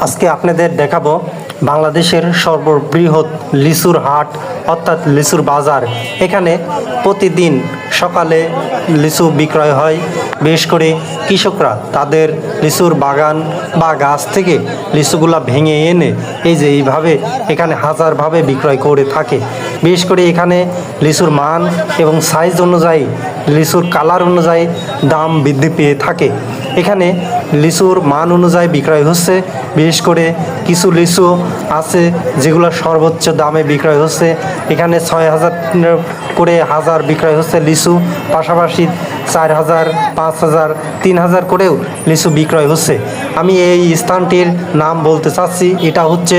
আজকে আপনাদের দেখাবো বাংলাদেশের সর্ববৃহৎ লিচুর হাট অর্থাৎ লিচুর বাজার। এখানে প্রতিদিন সকালে লিচু বিক্রয় হয়। বিশেষ করে কৃষকরা তাদের লিচুর বাগান বা গাছ থেকে লিচুগুলা ভেঙে এনে এইভাবে এখানে হাজারভাবে বিক্রয় করে থাকে। বিশেষ করে এখানে লিচুর মান এবং সাইজ অনুযায়ী, লিচুর কালার অনুযায়ী দাম বৃদ্ধি পেয়ে থাকে। এখানে লিচুর মান অনুযায়ী বিক্রয় হচ্ছে। বিশেষ করে কিছু লিচু আছে যেগুলো সর্বোচ্চ দামে বিক্রয় হচ্ছে। এখানে 6,000 করে হাজার বিক্রয় হচ্ছে লিচু, পাশাপাশি 4,000, 5,000, 3,000 করেও লিচু বিক্রয় হচ্ছে। আমি এই স্থানটির নাম বলতে চাচ্ছি, এটা হচ্ছে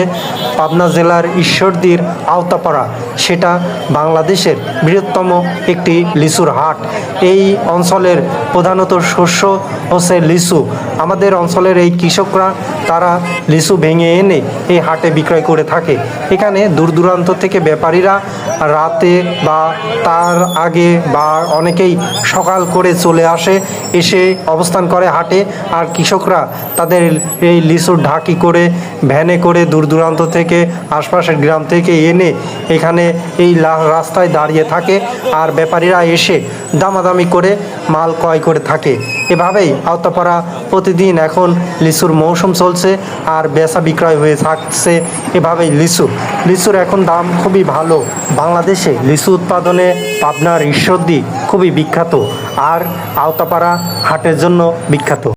পাবনা জেলার ঈশ্বরদীর আওতাপাড়া। সেটা বাংলাদেশের বৃহত্তম একটি লিচুর হাট। এই অঞ্চলের প্রধানত শস্য হচ্ছে লিচু। আমাদের অঞ্চলের এই কৃষকরা তারা লিচু ভেঙে এনে এই হাটে বিক্রয় করে থাকে। এখানে দূর দূরান্ত থেকে ব্যাপারীরা রাতে বা তার আগে বা অনেকেই সকাল করে চলে আসে, এসে অবস্থান করে হাটে। আর কৃষকরা তাদের এই লিচুর ঢাকি করে ভ্যানে করে দূর দূরান্ত থেকে, আশপাশের গ্রাম থেকে এনে এখানে এই রাস্তায় দাঁড়িয়ে থাকে। আর ব্যাপারীরা এসে দামাদামি করে মাল ক্রয় করে থাকে। এভাবেই আওতাপাড়া প্রতিদিন এখন লিচুর মৌসুম চলছে আর বেচা বিক্রয় হয়ে থাকছে। এভাবেই লিচুর এখন দাম খুবই ভালো। বাংলাদেশে লিচু উৎপাদনে পাবনার ঈশ্বরদী খুবই বিখ্যাত, আর আওতাপাড়া হাটের জন্য বিখ্যাত।